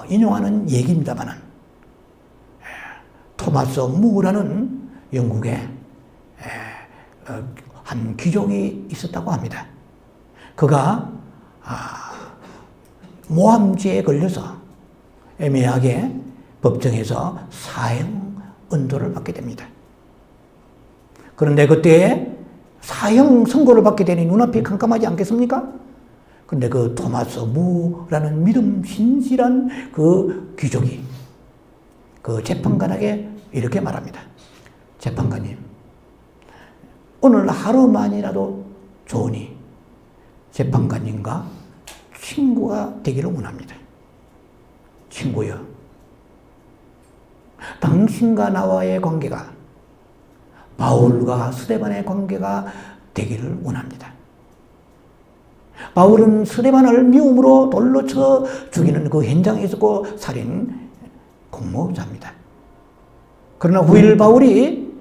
인용하는 얘기입니다만은 토마스 무라는 영국의 한 귀족이 있었다고 합니다. 그가 모함죄에 걸려서 애매하게 법정에서 사형 은도를 받게 됩니다. 그런데 그때 사형 선고를 받게 되니 눈앞이 깜깜하지 않겠습니까? 그런데 그 토마스 무라는 믿음 신실한 그 귀족이 그 재판관에게 이렇게 말합니다. 재판관님, 오늘 하루만이라도 좋으니 재판관님과 친구가 되기를 원합니다. 친구여, 당신과 나와의 관계가 바울과 스데반의 관계가 되기를 원합니다. 바울은 스데반을 미움으로 돌로 쳐 죽이는 그 현장에 있었고 살인 공모자입니다. 그러나 후일 바울이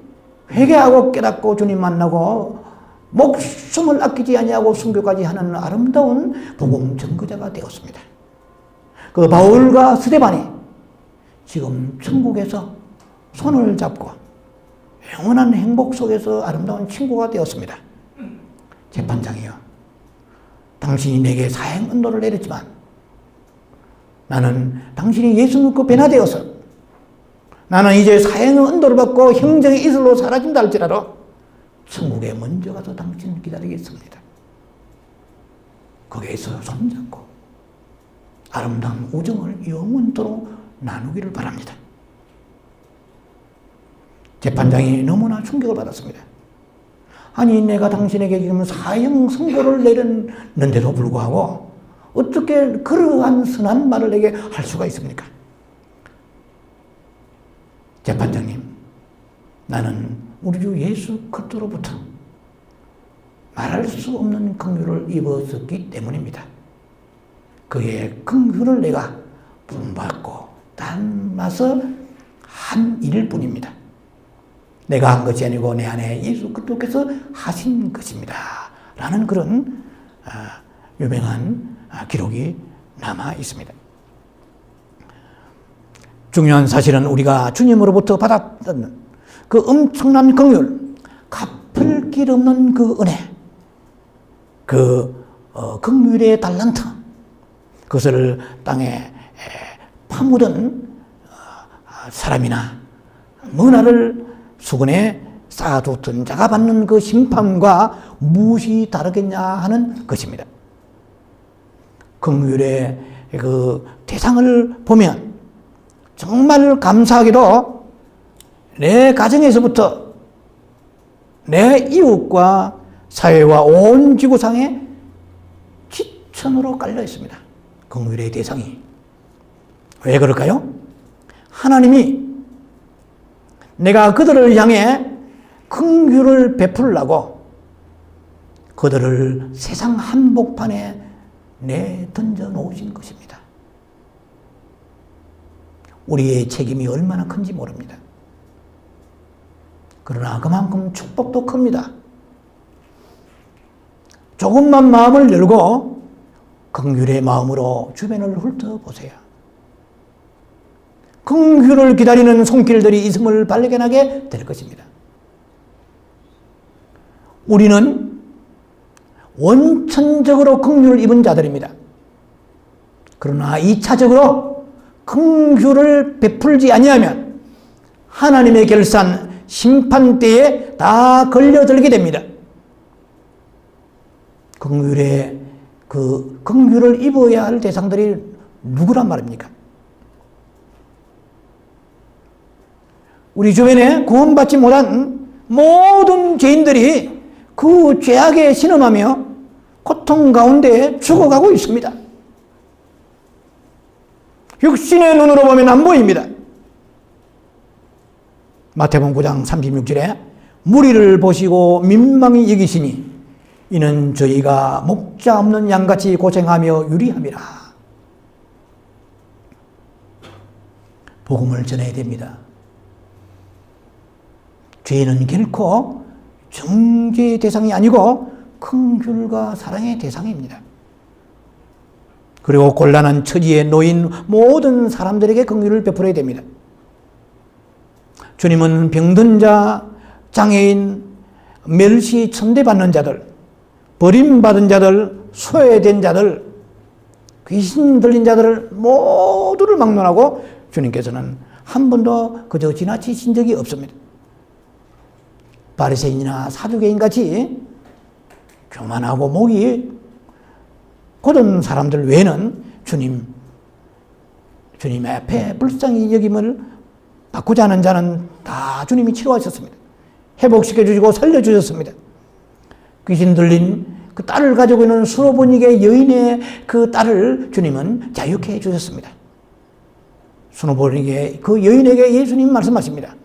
회개하고 깨닫고 주님 만나고 목숨을 아끼지 아니하고 순교까지 하는 아름다운 복음 전거자가 되었습니다. 그 바울과 스데반이 지금 천국에서 손을 잡고 영원한 행복 속에서 아름다운 친구가 되었습니다. 재판장이요, 당신이 내게 사형 은도를 내렸지만 나는 당신이 예수 믿고 변화되어서 나는 이제 사형 은도를 받고 형정의 이슬로 사라진다 할지라도 천국에 먼저 가서 당신을 기다리겠습니다. 거기에서 손잡고 아름다운 우정을 영원토록 나누기를 바랍니다. 재판장이 너무나 충격을 받았습니다. 아니, 내가 당신에게 지금 사형 선고를 내렸는데도 불구하고 어떻게 그러한 선한 말을 내게 할 수가 있습니까? 재판장님, 나는 우리 주 예수 그리스도로부터 말할 수 없는 긍휼을 입었었기 때문입니다. 그의 긍휼을 내가 본받고 닮아서 한 일일 뿐입니다. 내가 한 것이 아니고 내 안에 예수 그리스도께서 하신 것입니다. 라는 그런 유명한 기록이 남아 있습니다. 중요한 사실은 우리가 주님으로부터 받았던 그 엄청난 긍휼, 갚을 길 없는 그 은혜, 그 긍휼의 달란트, 그것을 땅에 파묻은 사람이나 문화를 수건에 쌓아두던 자가 받는 그 심판과 무엇이 다르겠냐 하는 것입니다. 긍휼의 그 대상을 보면 정말 감사하게도 내 가정에서부터 내 이웃과 사회와 온 지구상에 지천으로 깔려 있습니다. 긍휼의 대상이. 왜 그럴까요? 하나님이 내가 그들을 향해 긍휼을 베풀라고 그들을 세상 한복판에 내던져 놓으신 것입니다. 우리의 책임이 얼마나 큰지 모릅니다. 그러나 그만큼 축복도 큽니다. 조금만 마음을 열고 긍휼의 마음으로 주변을 훑어보세요. 긍휼을 기다리는 손길들이 있음을 발견하게 될 것입니다. 우리는 원천적으로 긍휼을 입은 자들입니다. 그러나 2차적으로 긍휼을 베풀지 아니하면 하나님의 결산 심판대에 다 걸려들게 됩니다. 긍휼을 입어야 할 대상들이 누구란 말입니까? 우리 주변에 구원받지 못한 모든 죄인들이 그 죄악에 신음하며 고통 가운데 죽어가고 있습니다. 육신의 눈으로 보면 안 보입니다. 마태복음 9장 36절에 무리를 보시고 민망히 여기시니 이는 저희가 목자 없는 양같이 고생하며 유리함이라. 복음을 전해야 됩니다. 죄는 결코 정죄의 대상이 아니고 긍휼과 사랑의 대상입니다. 그리고 곤란한 처지에 놓인 모든 사람들에게 긍휼을 베풀어야 됩니다. 주님은 병든 자, 장애인, 멸시 천대받는 자들, 버림받은 자들, 소외된 자들, 귀신 들린 자들을 모두를 막론하고 주님께서는 한 번도 그저 지나치신 적이 없습니다. 바리새인이나 사두개인같이 교만하고 목이 곧은 사람들 외에는 주님 앞에 불쌍히 여김을 받고자 하는 자는 다 주님이 치료하셨습니다. 회복시켜 주시고 살려주셨습니다. 귀신 들린 그 딸을 가지고 있는 수노보니게 여인의 그 딸을 주님은 자유케 해주셨습니다. 수노보니게 그 여인에게 예수님 말씀하십니다.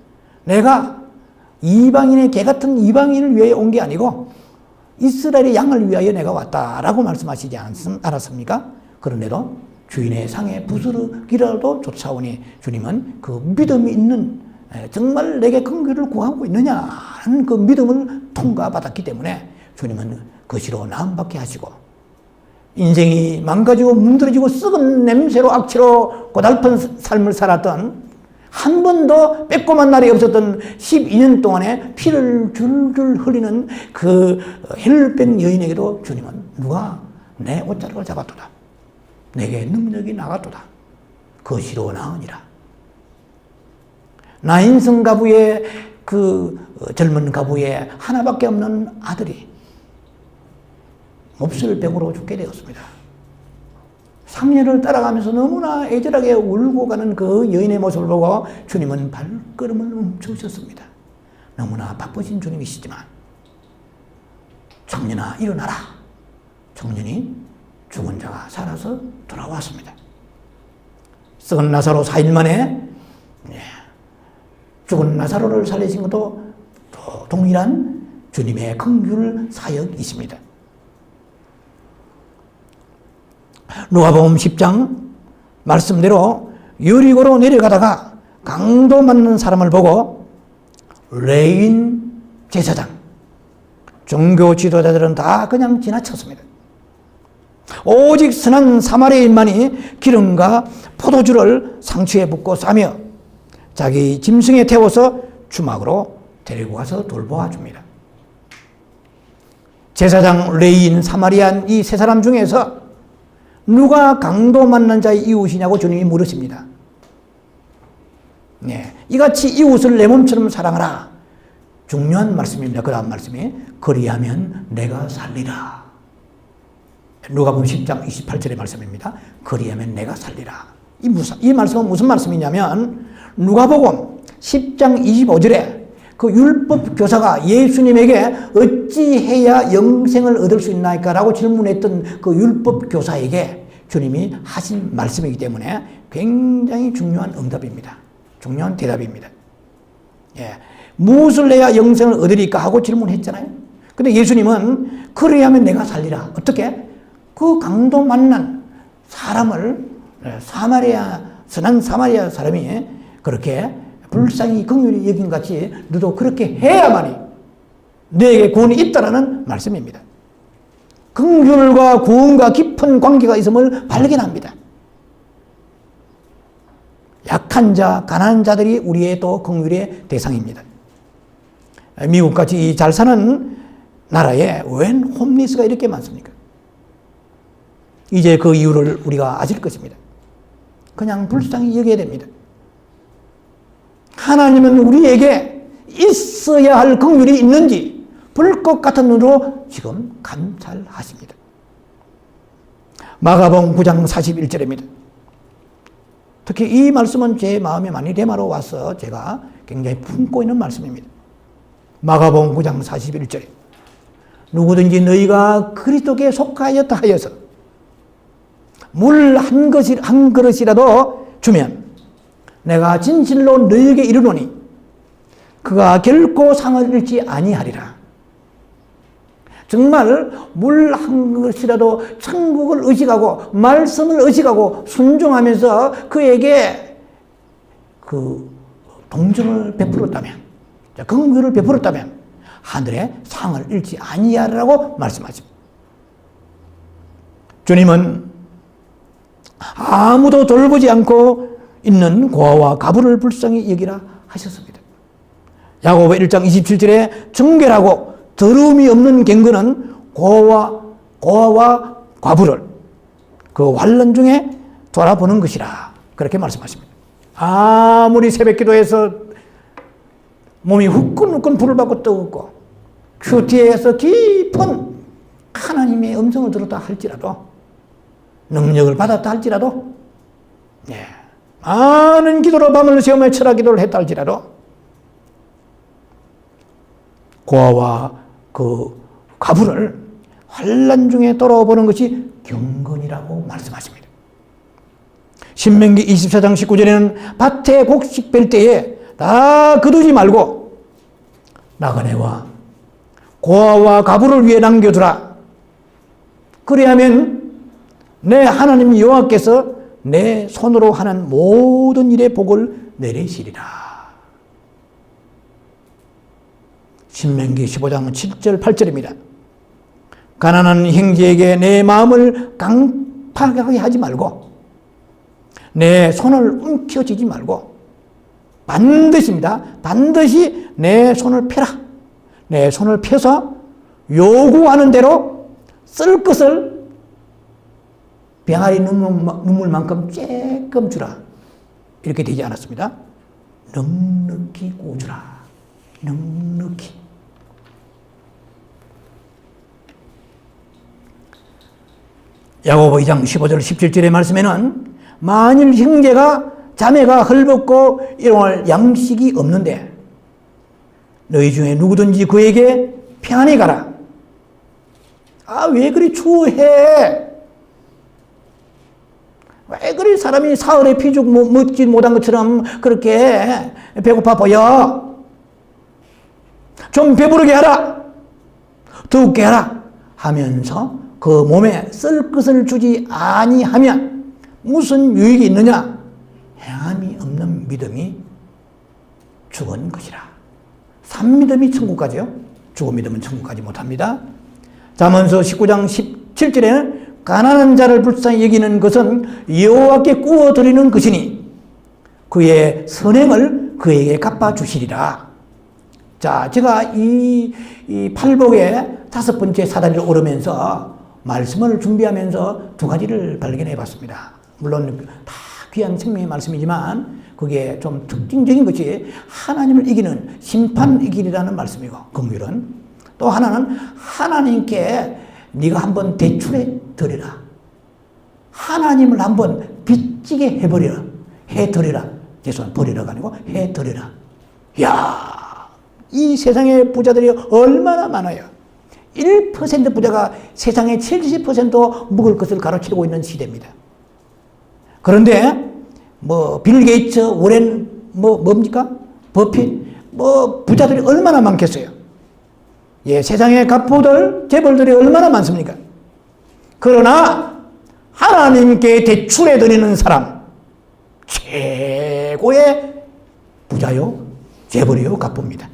내가 이방인의 개 같은 이방인을 위해 온 게 아니고 이스라엘의 양을 위하여 내가 왔다라고 말씀하시지 않았습니까? 그런데도 주인의 상에 부스러기라도 쫓아오니 주님은 그 믿음이 있는 정말 내게 긍휼을 구하고 있느냐는 그 믿음을 통과받았기 때문에 주님은 거시로 나음받게 하시고 인생이 망가지고 문드러지고 썩은 냄새로 악취로 고달픈 삶을 살았던 한 번도 빼꼼한 날이 없었던 12년 동안에 피를 줄줄 흘리는 그 혈병 여인에게도 주님은 누가 내 옷자락을 잡았도다. 내게 능력이 나갔도다. 거시로 나으니라. 나인성 가부의 그 젊은 가부의 하나밖에 없는 아들이 몹쓸 병으로 죽게 되었습니다. 3년을 따라가면서 너무나 애절하게 울고 가는 그 여인의 모습을 보고 주님은 발걸음을 멈추셨습니다. 너무나 바쁘신 주님이시지만 청년아 일어나라. 청년이 죽은 자가 살아서 돌아왔습니다. 썩은 나사로 4일 만에 죽은 나사로를 살리신 것도 동일한 주님의 긍휼 사역이십니다. 누가복음 10장 말씀대로 여리고로 내려가다가 강도 맞는 사람을 보고 레인 제사장, 종교 지도자들은 다 그냥 지나쳤습니다. 오직 선한 사마리아인만이 기름과 포도주를 상추에 붓고 싸며 자기 짐승에 태워서 주막으로 데리고 가서 돌보아 줍니다. 제사장, 레인, 사마리안 이 세 사람 중에서 누가 강도 만난 자의 이웃이냐고 주님이 물으십니다. 이같이 이웃을 내 몸처럼 사랑하라. 중요한 말씀입니다. 그 다음 말씀이 그리하면 내가 살리라. 누가복음 10장 28절의 말씀입니다. 그리하면 내가 살리라. 이 말씀은 무슨 말씀이냐면 누가복음 10장 25절에 그 율법 교사가 예수님에게 어찌해야 영생을 얻을 수 있나이까? 라고 질문했던 그 율법 교사에게 주님이 하신 말씀이기 때문에 굉장히 중요한 응답입니다. 중요한 대답입니다. 무엇을 해야 영생을 얻으리까? 하고 질문했잖아요. 근데 예수님은 그래야면 내가 살리라. 어떻게? 그 강도 만난 사람을 선한 사마리아 사람이 그렇게 불쌍히 긍휼히 여긴 같이 너도 그렇게 해야만이 너에게 구원이 있다라는 말씀입니다. 긍휼과 구원과 깊은 관계가 있음을 발견합니다. 약한 자, 가난한 자들이 우리의 또 긍휼의 대상입니다. 미국같이 잘 사는 나라에 웬 홈리스가 이렇게 많습니까? 이제 그 이유를 우리가 아실 것입니다. 그냥 불쌍히 여겨야 됩니다. 하나님은 우리에게 있어야 할 긍휼이 있는지 불꽃 같은 눈으로 지금 감찰하십니다. 마가복음 9장 41절입니다. 특히 이 말씀은 제 마음에 많이 대마로 와서 제가 굉장히 품고 있는 말씀입니다. 마가복음 9장 41절에 누구든지 너희가 그리스도께 속하였다 하여서 물 한 그릇이라도 주면 내가 진실로 너희에게 이르노니 그가 결코 상을 잃지 아니하리라. 정말 물 한 그릇이라도 천국을 의식하고 말씀을 의식하고 순종하면서 그에게 그 동정을 베풀었다면, 긍휼을 베풀었다면 하늘에 상을 잃지 아니하리라고 말씀하십니다. 주님은 아무도 돌보지 않고 있는 고아와 과부를 불쌍히 여기라 하셨습니다. 야고보 1장 27절에 정결하고 더러움이 없는 갱거는 고아와 과부를 그 환난 중에 돌아보는 것이라 그렇게 말씀하십니다. 아무리 새벽 기도해서 몸이 후끈후끈 불을 받고 뜨겁고 큐티에서 깊은 하나님의 음성을 들었다 할지라도 능력을 받았다 할지라도 많은 기도로 밤을 새우며 철학 기도를 했다 할지라도 고아와 그 과부를 환난 중에 돌아보는 것이 경건이라고 말씀하십니다. 신명기 24장 19절에는 밭에 곡식 뺄 때에 다 거두지 말고 나그네와 고아와 과부를 위해 남겨두라. 그리하면 내 하나님 여호와께서 내 손으로 하는 모든 일에 복을 내리시리라. 신명기 15장 7절 8절입니다. 가난한 형제에게 내 마음을 강팍하게 하지 말고 내 손을 움켜쥐지 말고 반드시 내 손을 펴라. 내 손을 펴서 요구하는 대로 쓸 것을 병아리 눈물만큼 쬐끔 주라. 이렇게 되지 않았습니다. 넉넉히 구주라. 넉넉히. 야고보 2장 15절 17절의 말씀에는 만일 형제가 자매가 헐벗고 일용할 양식이 없는데 너희 중에 누구든지 그에게 평안히 가라. 왜 그리 추해? 왜 그리 사람이 사흘에 피죽 먹지 못한 것처럼 그렇게 배고파 보여? 좀 배부르게 하라. 더욱게 하라. 하면서 그 몸에 쓸 것을 주지 아니하면 무슨 유익이 있느냐? 행함이 없는 믿음이 죽은 것이라. 산 믿음이 천국 가죠. 죽은 믿음은 천국 가지 못합니다. 잠언서 19장 17절에는 가난한 자를 불쌍히 여기는 것은 여호와께 구워드리는 것이니 그의 선행을 그에게 갚아주시리라. 자, 제가 이 팔복의 5번째 사다리를 오르면서 말씀을 준비하면서 2가지를 발견해 봤습니다. 물론 다 귀한 생명의 말씀이지만 그게 좀 특징적인 것이 하나님을 이기는 심판의 길이라는 말씀이고, 긍휼은 또 하나는 하나님께 네가 한번 대출해 드리라. 하나님을 한번 빚지게 해드리라. 죄송합니다. 버리라가 아니고 해드리라. 이야, 이 세상의 부자들이 얼마나 많아요. 1% 부자가 세상의 70% 먹을 것을 가로채고 있는 시대입니다. 그런데 빌 게이츠, 워렌 뭡니까? 버핏 부자들이 얼마나 많겠어요. 세상의 갑부들, 재벌들이 얼마나 많습니까? 그러나 하나님께 대출해 드리는 사람 최고의 부자요, 재벌이요, 갑부입니다.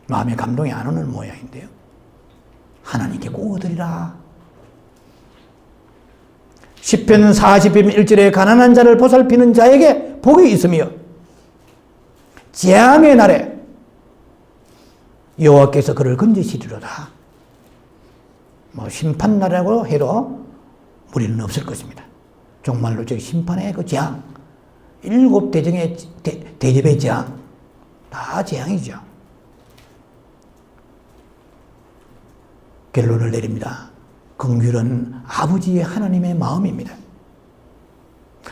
마음에 감동이 안 오는 모양인데요. 하나님께 구워드리라. 시편 40편 1절에 가난한 자를 보살피는 자에게 복이 있으며 재앙의 날에 여호와께서 그를 건지시리로다. 심판날이라고 해도 무리는 없을 것입니다. 정말로 저 심판의 그 재앙, 7 대접의 재앙, 다 재앙이죠. 결론을 내립니다. 긍휼은 아버지 하나님의 마음입니다.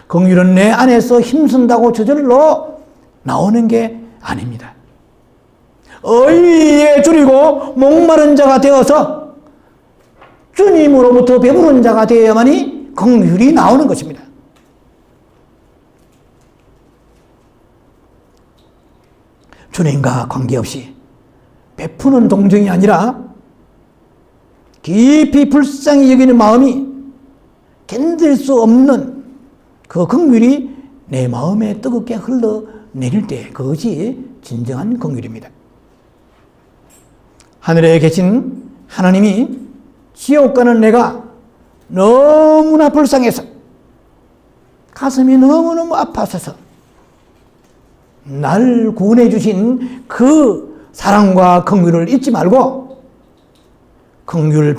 긍휼은 내 안에서 힘쓴다고 저절로 나오는 게 아닙니다. 의에 줄이고 목마른 자가 되어서 주님으로부터 배부른 자가 되어야만이 긍휼이 나오는 것입니다. 주님과 관계없이 베푸는 동정이 아니라 깊이 불쌍히 여기는 마음이 견딜 수 없는 그 긍휼이 내 마음에 뜨겁게 흘러내릴 때 그것이 진정한 긍휼입니다. 하늘에 계신 하나님이 지옥 가는 내가 너무나 불쌍해서 가슴이 너무너무 아파서 날 구원해 주신 그 사랑과 긍휼을 잊지 말고 긍휼을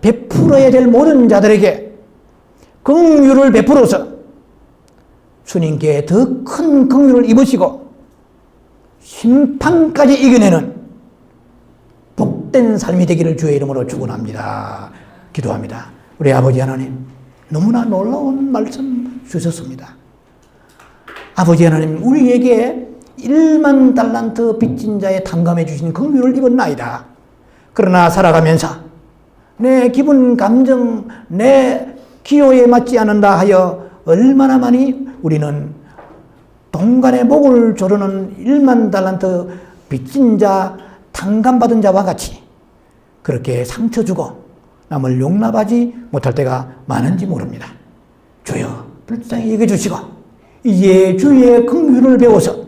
베풀어야 될 모든 자들에게 긍휼을 베풀어서 주님께 더 큰 긍휼을 입으시고 심판까지 이겨내는 복된 삶이 되기를 주의 이름으로 축원합니다. 기도합니다. 우리 아버지 하나님, 너무나 놀라운 말씀 주셨습니다. 아버지 하나님, 우리에게 1만 달란트 빚진 자에 탕감해 주신 긍휼을 입었나이다. 그러나 살아가면서 내 기분, 감정, 내 기호에 맞지 않는다 하여 얼마나 많이 우리는 동간의 목을 조르는 1만 달란트 빚진 자, 탕감받은 자와 같이 그렇게 상처 주고 남을 용납하지 못할 때가 많은지 모릅니다. 주여 불쌍히 여겨주시고 이제 주의 긍휼을 배워서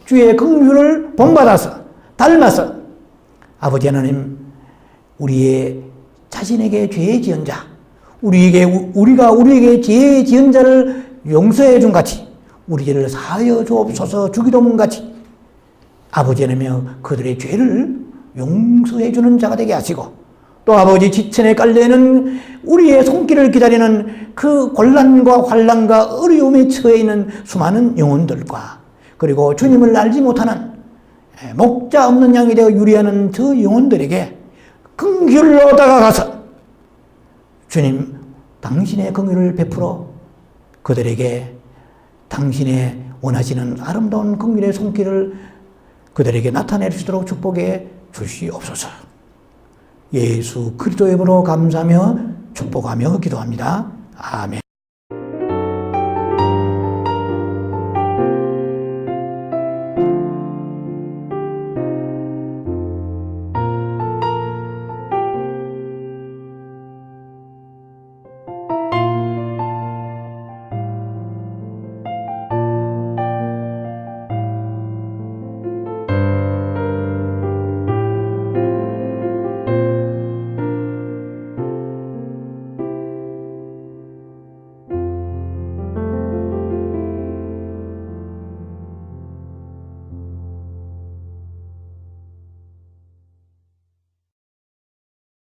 주의 긍휼을 본받아서 닮아서 아버지 하나님, 우리의 자신에게 죄 지은 자, 우리가 우리에게 죄 지은 자를 용서해 준 같이 우리 죄를 사하여 주옵소서 주기도문 같이 아버지 하나님 그들의 죄를 용서해 주는 자가 되게 하시고 또 아버지 지천에 깔려있는 우리의 손길을 기다리는 그 곤란과 환난과 어려움에 처해 있는 수많은 영혼들과 그리고 주님을 알지 못하는 목자 없는 양이 되어 유리하는 저 영혼들에게 긍휼로 다가가서 주님 당신의 긍휼을 베풀어 그들에게 당신의 원하시는 아름다운 긍휼의 손길을 그들에게 나타낼 수 있도록 축복해 주시옵소서. 예수 그리스도의 이름으로 감사하며 축복하며 기도합니다. 아멘.